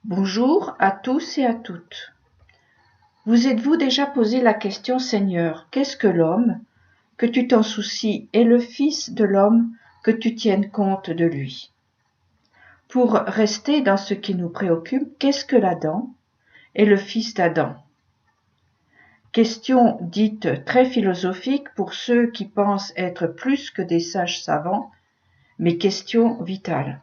Bonjour à tous et à toutes. Vous êtes-vous déjà posé la question, Seigneur, qu'est-ce que l'homme, que tu t'en soucies, et le Fils de l'homme, que tu tiennes compte de lui? Pour rester dans ce qui nous préoccupe, qu'est-ce que l'Adam et le fils d'Adam? Question dite très philosophique pour ceux qui pensent être plus que des sages savants, mais question vitale.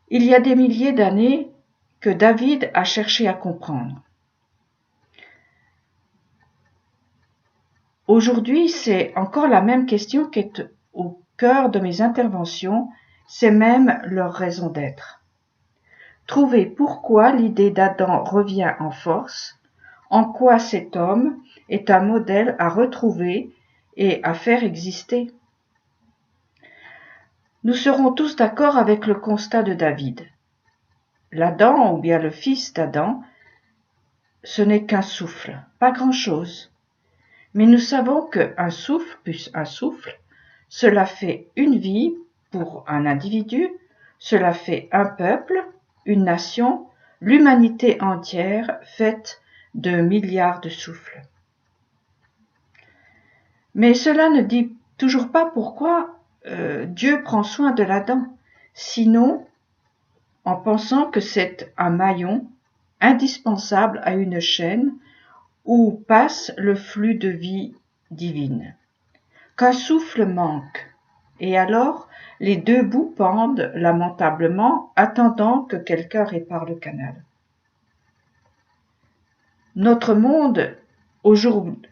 Il y a des milliers d'années que David a cherché à comprendre. Aujourd'hui, c'est encore la même question qui est au cœur de mes interventions, c'est même leur raison d'être. Trouver pourquoi l'idée d'Adam revient en force, en quoi cet homme est un modèle à retrouver et à faire exister. Nous serons tous d'accord avec le constat de David. L'Adam, ou bien le fils d'Adam, ce n'est qu'un souffle, pas grand-chose. Mais nous savons qu'un souffle plus un souffle, cela fait une vie pour un individu, cela fait un peuple, une nation, l'humanité entière faite de milliards de souffles. Mais cela ne dit toujours pas pourquoi Dieu prend soin de l'Adam, sinon en pensant que c'est un maillon indispensable à une chaîne où passe le flux de vie divine. Qu'un souffle manque, et alors les deux bouts pendent lamentablement, attendant que quelqu'un répare le canal. Notre monde,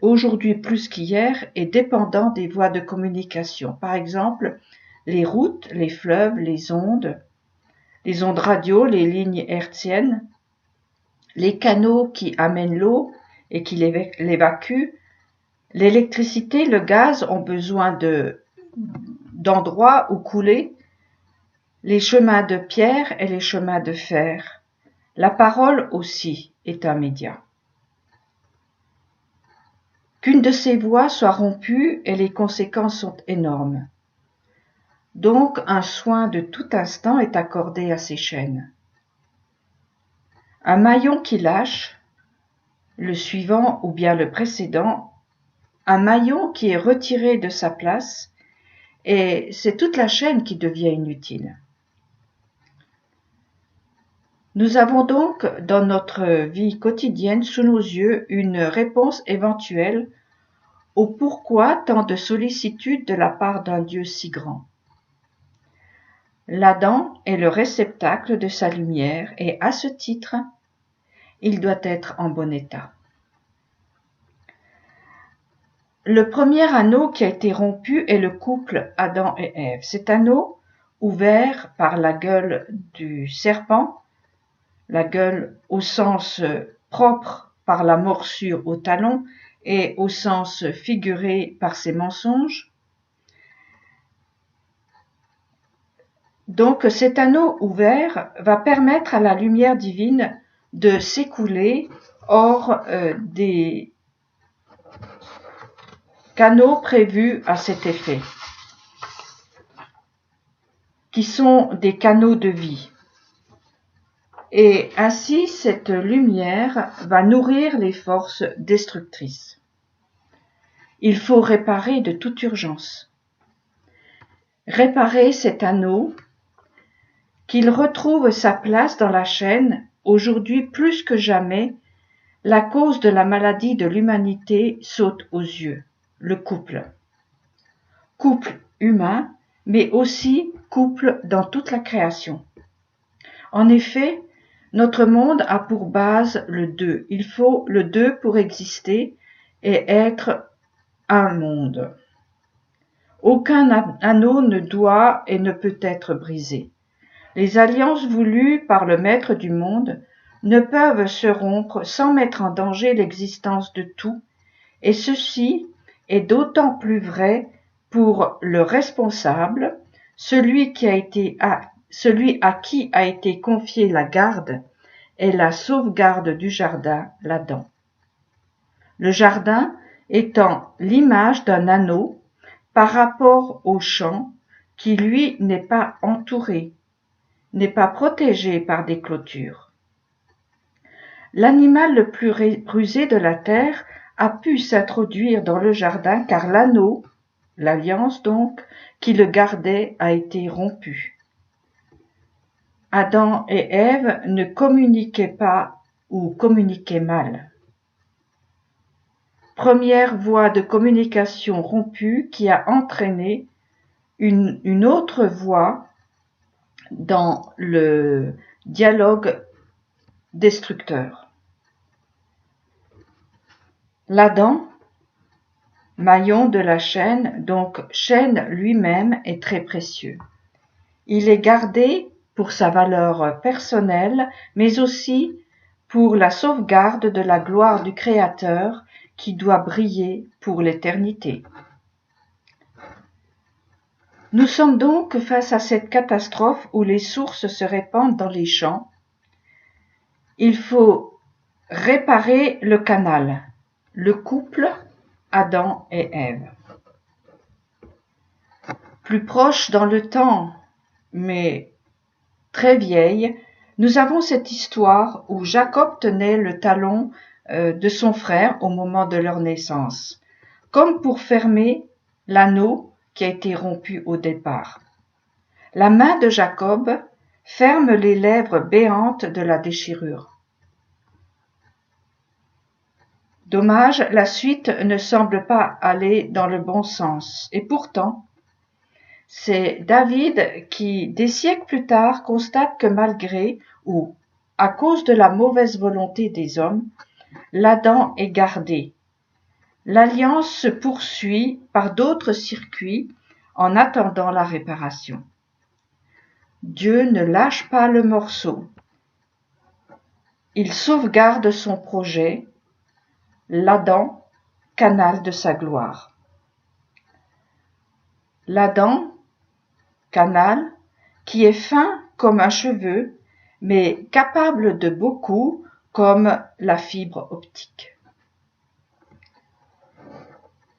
aujourd'hui plus qu'hier, est dépendant des voies de communication. Par exemple, les routes, les fleuves, les ondes radio, les lignes hertziennes, les canaux qui amènent l'eau et qui l'évacuent, l'électricité, le gaz ont besoin d'endroits où couler, les chemins de pierre et les chemins de fer. La parole aussi est un média. Qu'une de ces voies soit rompue et les conséquences sont énormes. Donc un soin de tout instant est accordé à ces chaînes. Un maillon qui lâche, le suivant ou bien le précédent, un maillon qui est retiré de sa place, et c'est toute la chaîne qui devient inutile. Nous avons donc dans notre vie quotidienne sous nos yeux une réponse éventuelle au pourquoi tant de sollicitude de la part d'un Dieu si grand. L'Adam est le réceptacle de sa lumière et à ce titre, il doit être en bon état. Le premier anneau qui a été rompu est le couple Adam et Ève. Cet anneau, ouvert par la gueule du serpent, la gueule au sens propre par la morsure au talon et au sens figuré par ses mensonges. Donc cet anneau ouvert va permettre à la lumière divine de s'écouler hors des canaux prévus à cet effet, qui sont des canaux de vie. Et ainsi cette lumière va nourrir les forces destructrices. Il faut réparer de toute urgence. Réparer cet anneau, qu'il retrouve sa place dans la chaîne, aujourd'hui plus que jamais, la cause de la maladie de l'humanité saute aux yeux, le couple. Couple humain, mais aussi couple dans toute la création. En effet, notre monde a pour base le deux. Il faut le deux pour exister et être un monde. Aucun anneau ne doit et ne peut être brisé. Les alliances voulues par le maître du monde ne peuvent se rompre sans mettre en danger l'existence de tout, et ceci est d'autant plus vrai pour le responsable, celui à qui a été confiée la garde et la sauvegarde du jardin, l'Adam. Le jardin étant l'image d'un anneau par rapport au champ qui lui n'est pas entouré, n'est pas protégé par des clôtures. L'animal le plus rusé de la terre a pu s'introduire dans le jardin car l'anneau, l'alliance donc, qui le gardait a été rompu. Adam et Ève ne communiquaient pas ou communiquaient mal. Première voie de communication rompue qui a entraîné une autre voie dans le dialogue destructeur. L'Adam, maillon de la chaîne, donc chaîne lui-même, est très précieux. Il est gardé pour sa valeur personnelle, mais aussi pour la sauvegarde de la gloire du Créateur qui doit briller pour l'éternité. Nous sommes donc face à cette catastrophe où les sources se répandent dans les champs. Il faut réparer le canal, le couple Adam et Ève. Plus proche dans le temps, mais très vieille, nous avons cette histoire où Jacob tenait le talon de son frère au moment de leur naissance, comme pour fermer l'anneau qui a été rompu au départ. La main de Jacob ferme les lèvres béantes de la déchirure. Dommage, la suite ne semble pas aller dans le bon sens. Et pourtant, c'est David qui, des siècles plus tard, constate que malgré ou à cause de la mauvaise volonté des hommes, l'Adam est gardé. L'alliance se poursuit par d'autres circuits en attendant la réparation. Dieu ne lâche pas le morceau. Il sauvegarde son projet, l'Adam, canal de sa gloire. L'Adam, canal, qui est fin comme un cheveu, mais capable de beaucoup comme la fibre optique.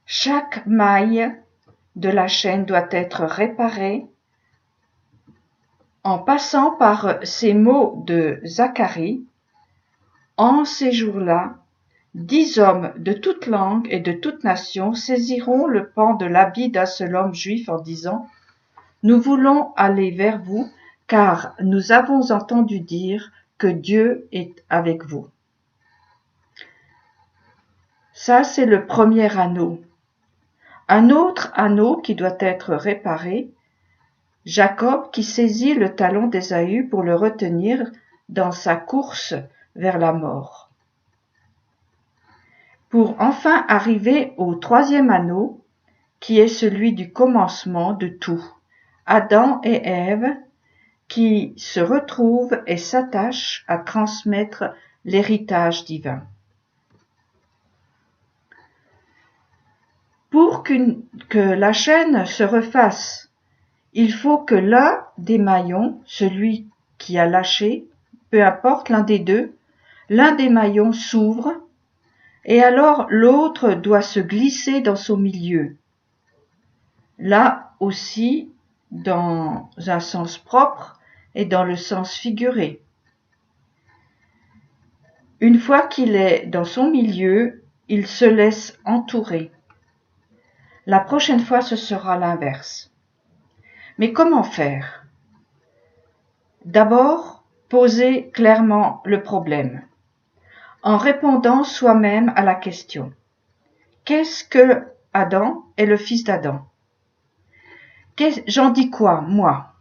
Chaque maille de la chaîne doit être réparée en passant par ces mots de Zacharie. En ces jours-là, 10 hommes de toute langue et de toute nation saisiront le pan de l'habit d'un seul homme juif en disant « Nous voulons aller vers vous, car nous avons entendu dire que Dieu est avec vous. » Ça, c'est le premier anneau. Un autre anneau qui doit être réparé, Jacob qui saisit le talon d'Ésaü pour le retenir dans sa course vers la mort. Pour enfin arriver au troisième anneau, qui est celui du commencement de tout, Adam et Ève, qui se retrouvent et s'attachent à transmettre l'héritage divin. Pour que la chaîne se refasse, il faut que l'un des maillons, celui qui a lâché, peu importe l'un des deux, l'un des maillons s'ouvre et alors l'autre doit se glisser dans son milieu. Là aussi, dans un sens propre et dans le sens figuré. Une fois qu'il est dans son milieu, il se laisse entourer. La prochaine fois, ce sera l'inverse. Mais comment faire? D'abord, poser clairement le problème, en répondant soi-même à la question. Qu'est-ce que Adam est le fils d'Adam? J'en dis quoi, moi?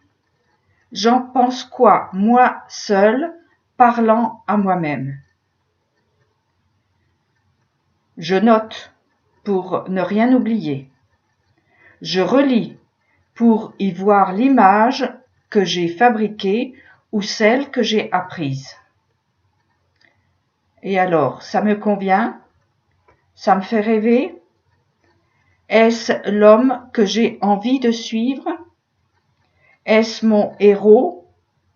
J'en pense quoi, moi seul, parlant à moi-même? Je note pour ne rien oublier. Je relis pour y voir l'image que j'ai fabriquée ou celle que j'ai apprise. Et alors, ça me convient? Ça me fait rêver? Est-ce l'homme que j'ai envie de suivre? Est-ce mon héros,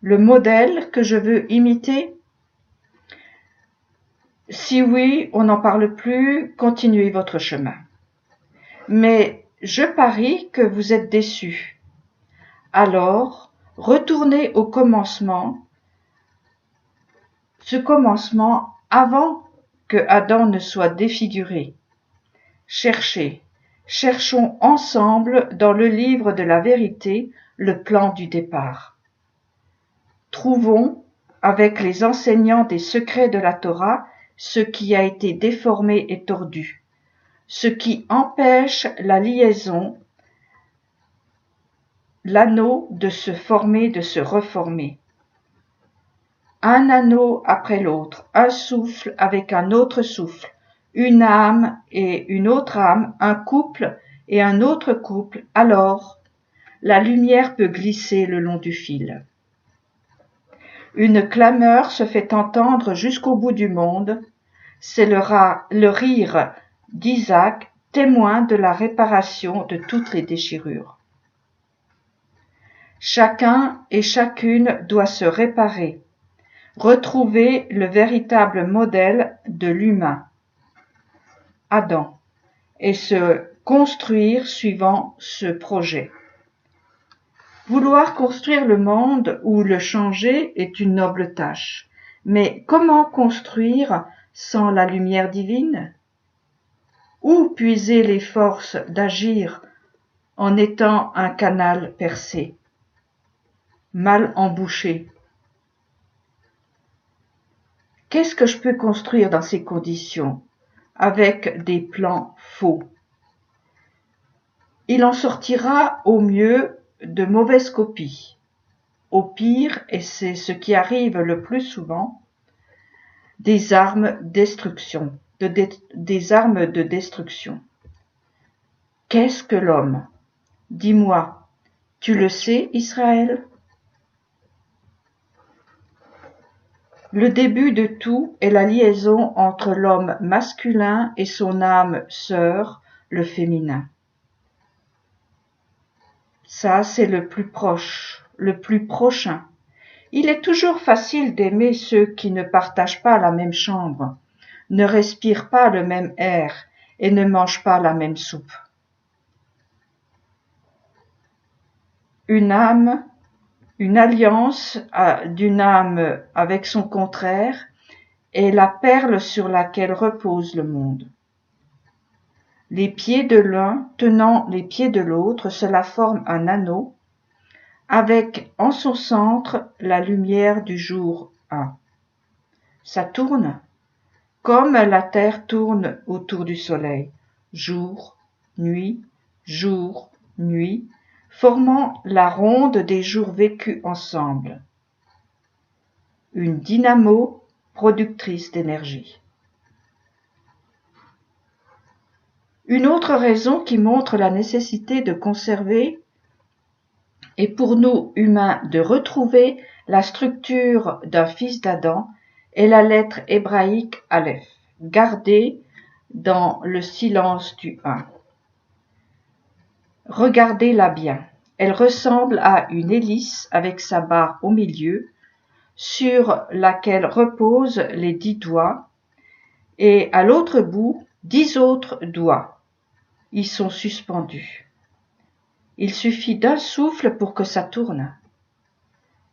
le modèle que je veux imiter? Si oui, on n'en parle plus, continuez votre chemin. Mais je parie que vous êtes déçus. Alors, Retournez au commencement, ce commencement avant que Adam ne soit défiguré. Cherchons ensemble dans le livre de la vérité le plan du départ. Trouvons, avec les enseignants des secrets de la Torah, ce qui a été déformé et tordu, ce qui empêche la liaison, l'anneau de se former, de se reformer. Un anneau après l'autre, un souffle avec un autre souffle, une âme et une autre âme, un couple et un autre couple, alors la lumière peut glisser le long du fil. Une clameur se fait entendre jusqu'au bout du monde, c'est le rire d'Isaac, témoin de la réparation de toutes les déchirures. Chacun et chacune doit se réparer, retrouver le véritable modèle de l'humain, Adam, et se construire suivant ce projet. Vouloir construire le monde ou le changer est une noble tâche, mais comment construire sans la lumière divine? Où puiser les forces d'agir en étant un canal percé, mal embouché? Qu'est-ce que je peux construire dans ces conditions, avec des plans faux? Il en sortira au mieux de mauvaises copies, au pire, et c'est ce qui arrive le plus souvent, des armes de destruction. Qu'est-ce que l'homme? Dis-moi, tu le sais, Israël? Le début de tout est la liaison entre l'homme masculin et son âme sœur, le féminin. Ça, c'est le plus proche, le plus prochain. Il est toujours facile d'aimer ceux qui ne partagent pas la même chambre, ne respirent pas le même air et ne mangent pas la même soupe. Une alliance d'une âme avec son contraire est la perle sur laquelle repose le monde. Les pieds de l'un tenant les pieds de l'autre, cela forme un anneau, avec en son centre la lumière du jour 1. Ça tourne, comme la terre tourne autour du soleil, jour, nuit, formant la ronde des jours vécus ensemble. Une dynamo productrice d'énergie. Une autre raison qui montre la nécessité de conserver et pour nous humains de retrouver la structure d'un fils d'Adam est la lettre hébraïque Aleph, gardée dans le silence du 1. Regardez-la bien, elle ressemble à une hélice avec sa barre au milieu, sur laquelle reposent les 10 doigts, et à l'autre bout, 10 autres doigts. Ils sont suspendus. Il suffit d'un souffle pour que ça tourne.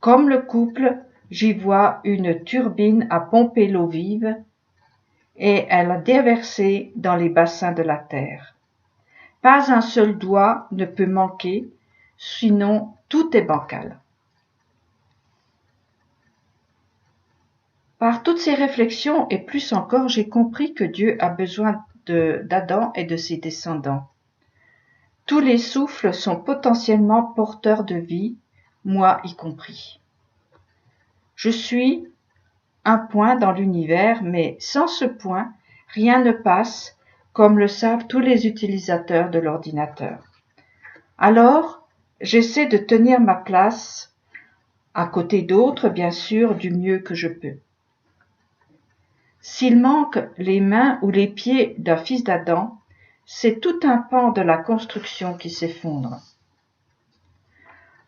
Comme le couple, j'y vois une turbine à pomper l'eau vive et elle a déversé dans les bassins de la terre. Pas un seul doigt ne peut manquer, sinon tout est bancal. Par toutes ces réflexions et plus encore, j'ai compris que Dieu a besoin d'Adam et de ses descendants. Tous les souffles sont potentiellement porteurs de vie, moi y compris. Je suis un point dans l'univers, mais sans ce point, rien ne passe, comme le savent tous les utilisateurs de l'ordinateur. Alors, j'essaie de tenir ma place, à côté d'autres, bien sûr, du mieux que je peux. S'il manque les mains ou les pieds d'un fils d'Adam, c'est tout un pan de la construction qui s'effondre.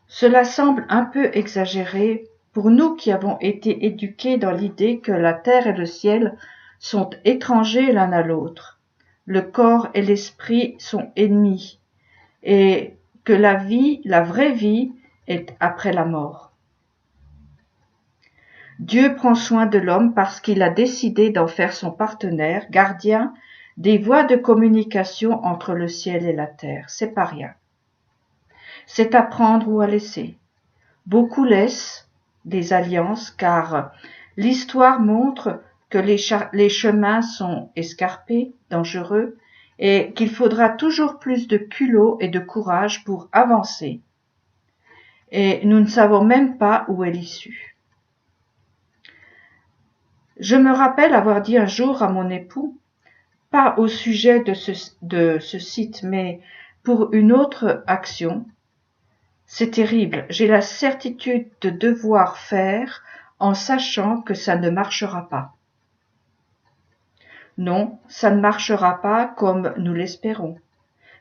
Cela semble un peu exagéré pour nous qui avons été éduqués dans l'idée que la terre et le ciel sont étrangers l'un à l'autre, le corps et l'esprit sont ennemis, et que la vie, la vraie vie, et après la mort. Dieu prend soin de l'homme parce qu'il a décidé d'en faire son partenaire, gardien des voies de communication entre le ciel et la terre. C'est pas rien. C'est à prendre ou à laisser. Beaucoup laissent des alliances car l'histoire montre que les chemins sont escarpés, dangereux, et qu'il faudra toujours plus de culot et de courage pour avancer. Et nous ne savons même pas où est l'issue. Je me rappelle avoir dit un jour à mon époux, pas au sujet de ce site, mais pour une autre action, c'est terrible, j'ai la certitude de devoir faire en sachant que ça ne marchera pas. Non, ça ne marchera pas comme nous l'espérons,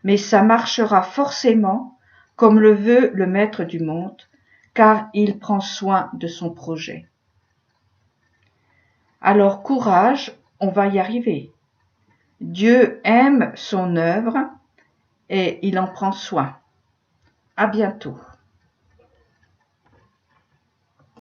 mais ça marchera forcément comme le veut le maître du monde, car il prend soin de son projet. Alors courage, on va y arriver. Dieu aime son œuvre et il en prend soin. À bientôt.